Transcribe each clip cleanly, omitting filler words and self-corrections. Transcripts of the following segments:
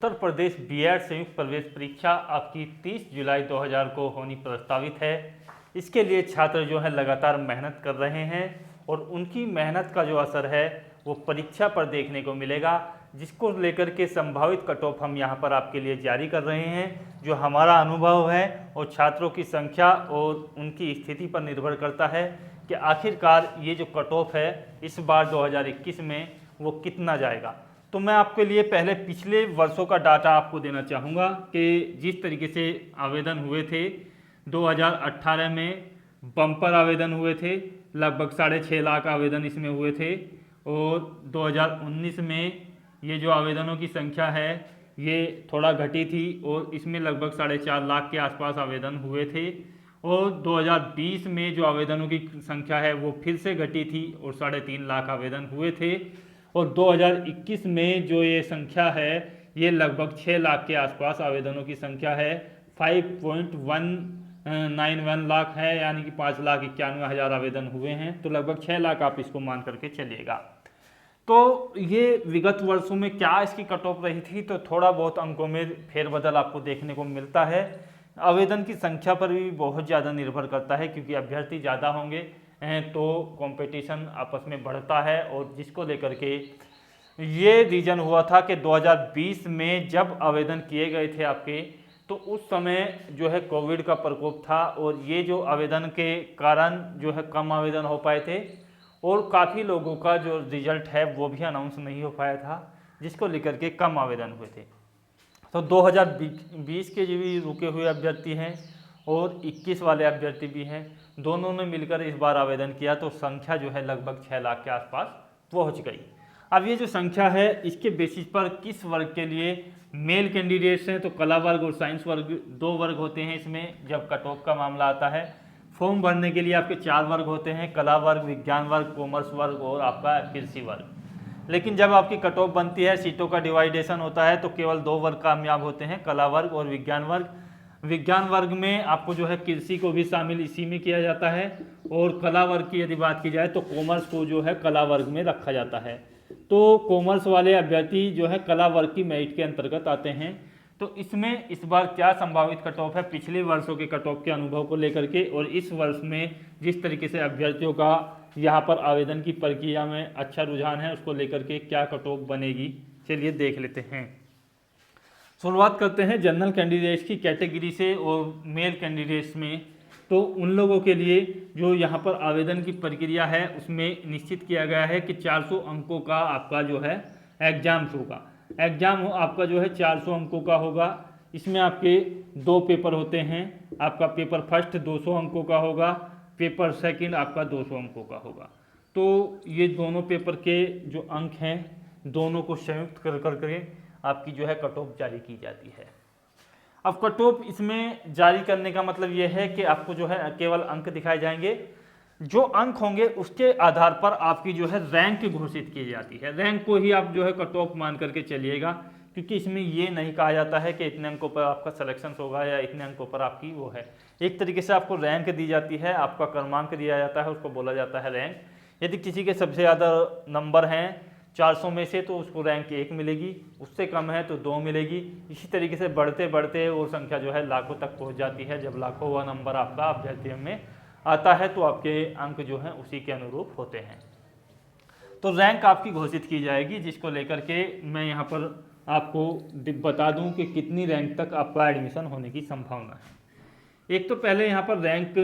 Uttar Pradesh BEd संयुक्त प्रवेश परीक्षा आपकी 30 जुलाई 2000 को होनी प्रस्तावित है। इसके लिए छात्र जो है लगातार मेहनत कर रहे हैं और उनकी मेहनत का जो असर है वो परीक्षा पर देखने को मिलेगा, जिसको लेकर के संभावित कट ऑफ हम यहाँ पर आपके लिए जारी कर रहे हैं। जो हमारा अनुभव है और छात्रों की संख्या और उनकी स्थिति पर निर्भर करता है कि आखिरकार ये जो कट ऑफ है इस बार 2021 में वो कितना जाएगा। तो मैं आपके लिए पहले पिछले वर्षों का डाटा आपको देना चाहूँगा कि जिस तरीके से आवेदन हुए थे 2018 में बम्पर आवेदन हुए थे, लगभग 6.5 लाख आवेदन इसमें हुए थे और 2019 में ये जो आवेदनों की संख्या है ये थोड़ा घटी थी और इसमें लगभग 4.5 लाख के आसपास आवेदन हुए थे और 2020 में जो आवेदनों की संख्या है वो फिर से घटी थी और 3.5 लाख आवेदन हुए थे और 2021 में जो ये संख्या है ये लगभग 6 लाख के आसपास आवेदनों की संख्या है। 5.191 लाख है, यानी कि 5,91,000 आवेदन हुए हैं, तो लगभग 6 लाख आप इसको मान करके चलिएगा। तो ये विगत वर्षों में क्या इसकी कट ऑफ रही थी, तो थोड़ा बहुत अंकों में फेरबदल आपको देखने को मिलता है। आवेदन की संख्या पर भी बहुत ज़्यादा निर्भर करता है, क्योंकि अभ्यर्थी ज़्यादा होंगे तो कंपटीशन आपस में बढ़ता है और जिसको लेकर के ये रीजन हुआ था कि 2020 में जब आवेदन किए गए थे आपके, तो उस समय जो है कोविड का प्रकोप था और ये जो आवेदन के कारण जो है कम आवेदन हो पाए थे और काफ़ी लोगों का जो रिजल्ट है वो भी अनाउंस नहीं हो पाया था, जिसको लेकर के कम आवेदन हुए थे। तो 2020 के जो भी रुके हुए अभ्यर्थी हैं और 21 वाले अभ्यर्थी भी हैं, दोनों ने मिलकर इस बार आवेदन किया तो संख्या जो है लगभग 6 लाख के आसपास पहुंच गई। अब ये जो संख्या है इसके बेसिस पर किस वर्ग के लिए मेल कैंडिडेट्स हैं, तो कला वर्ग और साइंस वर्ग 2 वर्ग होते हैं इसमें जब कट ऑफ का मामला आता है। फॉर्म भरने के लिए आपके 4 वर्ग होते हैं, कला वर्ग, विज्ञान वर्ग, कॉमर्स वर्ग और आपका कृषि वर्ग। लेकिन जब आपकी कट ऑफ बनती है, सीटों का डिवाइडेशन होता है, तो केवल 2 वर्ग कामयाब होते हैं, कला वर्ग और विज्ञान वर्ग। विज्ञान वर्ग में आपको जो है कृषि को भी शामिल इसी में किया जाता है और कला वर्ग की यदि बात की जाए तो कॉमर्स को जो है कला वर्ग में रखा जाता है। तो कॉमर्स वाले अभ्यर्थी जो है कला वर्ग की मेरिट के अंतर्गत आते हैं। तो इसमें इस बार क्या संभावित कट ऑफ है पिछले वर्षों के कट ऑफ के अनुभव को लेकर के, और इस वर्ष में जिस तरीके से अभ्यर्थियों का यहाँ पर आवेदन की प्रक्रिया में अच्छा रुझान है उसको लेकर के क्या कट ऑफ बनेगी, चलिए देख लेते हैं। शुरुआत करते हैं जनरल कैंडिडेट्स की कैटेगरी से और मेल कैंडिडेट्स में। तो उन लोगों के लिए जो यहाँ पर आवेदन की प्रक्रिया है उसमें निश्चित किया गया है कि 400 अंकों का आपका जो है एग्जाम्स होगा। एग्जाम आपका जो है 400 अंकों का होगा। इसमें आपके 2 पेपर होते हैं। आपका पेपर फर्स्ट 200 अंकों का होगा, पेपर सेकंड आपका 200 अंकों का होगा। तो ये दोनों पेपर के जो अंक हैं दोनों को संयुक्त कर करके आपकी जो है कट ऑफ जारी की जाती है। अब कट ऑफ इसमें जारी करने का मतलब ये है कि आपको जो है केवल अंक दिखाए जाएंगे, जो अंक होंगे उसके आधार पर आपकी जो है रैंक घोषित की जाती है। रैंक को ही आप जो है कट ऑफ मान करके चलिएगा, क्योंकि इसमें ये नहीं कहा जाता है कि इतने अंकों पर आपका सिलेक्शन होगा या इतने अंकों पर आपकी वो है। एक तरीके से आपको रैंक दी जाती है, आपका क्रमांक दिया जाता है, उसको बोला जाता है रैंक। यदि किसी के सबसे ज़्यादा नंबर हैं 400 में से तो उसको रैंक 1 मिलेगी, उससे कम है तो 2 मिलेगी। इसी तरीके से बढ़ते बढ़ते वो संख्या जो है लाखों तक पहुंच जाती है। जब लाखों हुआ नंबर आपका अभ्यर्थियों में आता है तो आपके अंक जो हैं उसी के अनुरूप होते हैं। तो रैंक आपकी घोषित की जाएगी, जिसको लेकर के मैं यहाँ पर आपको बता दूँ कि कितनी रैंक तक आपका एडमिशन होने की संभावना है। एक तो पहले यहाँ पर रैंक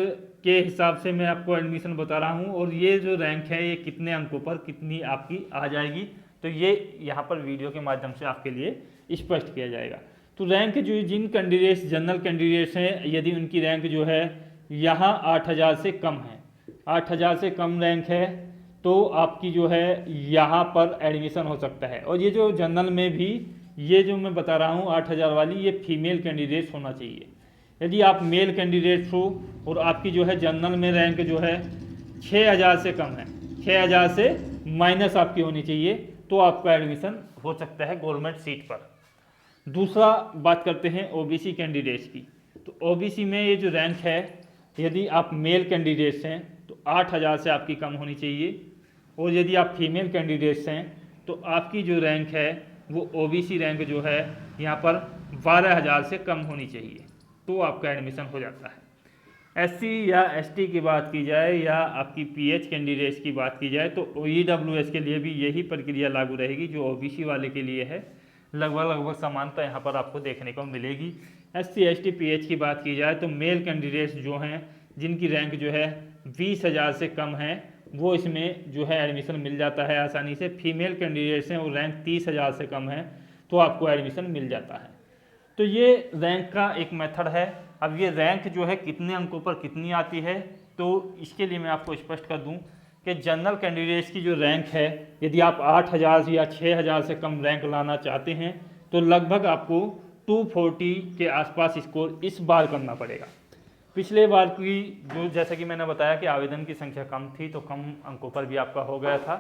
के हिसाब से मैं आपको एडमिशन बता रहा हूँ और ये जो रैंक है ये कितने अंकों पर कितनी आपकी आ जाएगी, तो ये यहाँ पर वीडियो के माध्यम से आपके लिए स्पष्ट किया जाएगा। तो रैंक जो जिन कैंडिडेट्स जनरल कैंडिडेट्स हैं, यदि उनकी रैंक जो है यहाँ 8,000 से कम है, 8,000 से कम रैंक है, तो आपकी जो है यहाँ पर एडमिशन हो सकता है। और ये जो जनरल में भी ये जो मैं बता रहा हूँ 8,000 वाली, ये फीमेल कैंडिडेट्स होना चाहिए। यदि आप मेल कैंडिडेट्स हो और आपकी जो है जनरल में रैंक जो है 6,000 से कम है, 6,000 से माइनस आपकी होनी चाहिए, तो आपका एडमिशन हो सकता है गवर्नमेंट सीट पर। दूसरा बात करते हैं ओबीसी कैंडिडेट्स की। तो ओबीसी में ये जो रैंक है, यदि आप मेल कैंडिडेट्स हैं तो 8,000 से आपकी कम होनी चाहिए, और यदि आप फीमेल कैंडिडेट्स हैं तो आपकी जो रैंक है वो ओबीसी रैंक जो है यहाँ पर 12,000 से कम होनी चाहिए, तो आपका एडमिशन हो जाता है। एससी या एसटी की बात की जाए या आपकी पीएच कैंडिडेट्स की बात की जाए तो ईडब्ल्यूएस के लिए भी यही प्रक्रिया लागू रहेगी जो ओबीसी वाले के लिए है। लगभग समानता यहाँ पर आपको देखने को मिलेगी। एससी एसटी पीएच की बात की जाए तो मेल कैंडिडेट्स जो हैं जिनकी रैंक जो है 20,000 से कम है वो इसमें जो है एडमिशन मिल जाता है आसानी से। फीमेल कैंडिडेट्स हैं वो रैंक 30,000 से कम है तो आपको एडमिशन मिल जाता है। तो ये रैंक का एक मेथड है। अब ये रैंक जो है कितने अंकों पर कितनी आती है, तो इसके लिए मैं आपको स्पष्ट कर दूं कि जनरल कैंडिडेट्स की जो रैंक है, यदि आप 8,000 या 6,000 से कम रैंक लाना चाहते हैं तो लगभग आपको 240 के आसपास स्कोर इस बार करना पड़ेगा। पिछले बार की जो जैसा कि मैंने बताया कि आवेदन की संख्या कम थी तो कम अंकों पर भी आपका हो गया था,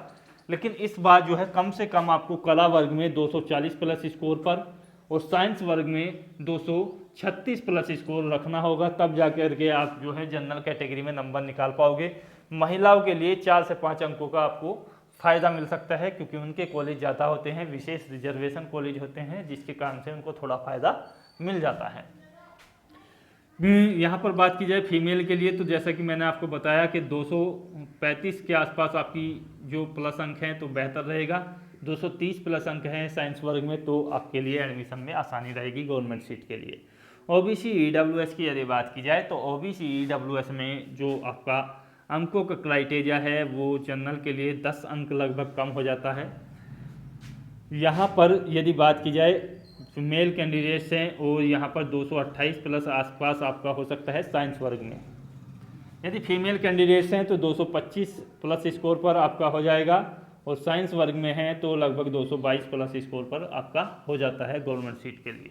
लेकिन इस बार जो है कम से कम आपको कला वर्ग में 240 प्लस स्कोर पर और साइंस वर्ग में 236 प्लस स्कोर रखना होगा, तब जाकर के आप जो है जनरल कैटेगरी में नंबर निकाल पाओगे। महिलाओं के लिए 4 से 5 अंकों का आपको फ़ायदा मिल सकता है क्योंकि उनके कॉलेज ज़्यादा होते हैं, विशेष रिजर्वेशन कॉलेज होते हैं जिसके कारण से उनको थोड़ा फ़ायदा मिल जाता है। यहाँ पर बात की जाए फीमेल के लिए तो जैसा कि मैंने आपको बताया कि 235 के आसपास आपकी जो प्लस अंक हैं तो बेहतर रहेगा। 230 प्लस अंक हैं साइंस वर्ग में तो आपके लिए एडमिशन में आसानी रहेगी गवर्नमेंट सीट के लिए। ओबीसी ईडब्ल्यूएस की यदि बात की जाए तो ओबीसी ईडब्ल्यूएस में जो आपका अंकों का क्राइटेरिया है वो जनरल के लिए 10 अंक लगभग कम हो जाता है। यहाँ पर यदि बात की जाए मेल कैंडिडेट्स हैं और यहाँ पर 228 प्लस आसपास आपका हो सकता है साइंस वर्ग में। यदि फीमेल कैंडिडेट्स हैं तो 225 प्लस स्कोर पर आपका हो जाएगा और साइंस वर्ग में हैं तो लगभग 222 प्लस स्कोर पर आपका हो जाता है गवर्नमेंट सीट के लिए।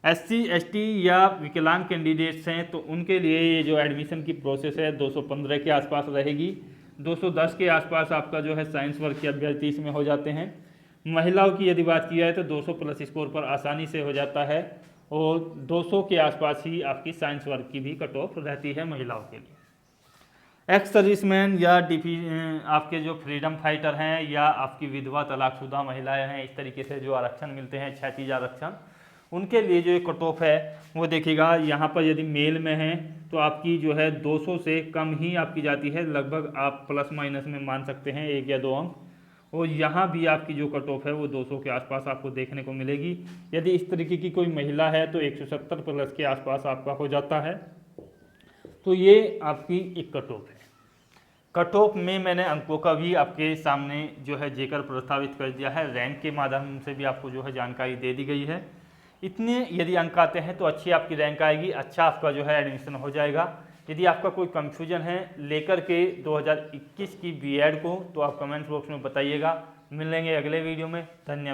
एससी एसटी या विकलांग कैंडिडेट्स हैं तो उनके लिए ये जो एडमिशन की प्रोसेस है 215 के आसपास रहेगी। 210 के आसपास आपका जो है साइंस वर्ग के अभ्यर्थी इसमें हो जाते हैं। महिलाओं की यदि बात की जाए तो 200 प्लस स्कोर पर आसानी से हो जाता है और 200 के आसपास ही आपकी साइंस वर्ग की भी कट ऑफ रहती है महिलाओं के लिए। एक्स सर्विसमैन या आपके जो फ्रीडम फाइटर हैं या आपकी विधवा तलाकशुदा महिलाएं हैं, इस तरीके से जो आरक्षण मिलते हैं क्षैतिज आरक्षण, उनके लिए जो कट ऑफ है वो देखिएगा यहाँ पर यदि मेल में है तो आपकी जो है 200 से कम ही आपकी जाती है, लगभग आप प्लस माइनस में मान सकते हैं 1 या 2 अंक। और यहाँ भी आपकी जो कट ऑफ है वो 200 के आसपास आपको देखने को मिलेगी। यदि इस तरीके की कोई महिला है तो 170 प्लस के आसपास आपका हो जाता है। तो ये आपकी एक कट ऑफ है। कट ऑफ में मैंने अंकों का भी आपके सामने जो है जेकर प्रस्तावित कर दिया है, रैंक के माध्यम से भी आपको जो है जानकारी दे दी गई है। इतने यदि अंक आते हैं तो अच्छी आपकी रैंक आएगी, अच्छा आपका जो है एडमिशन हो जाएगा। यदि आपका कोई कंफ्यूजन है लेकर के 2021 की बीएड को तो आप कमेंट बॉक्स में बताइएगा। मिलेंगे अगले वीडियो में। धन्यवाद।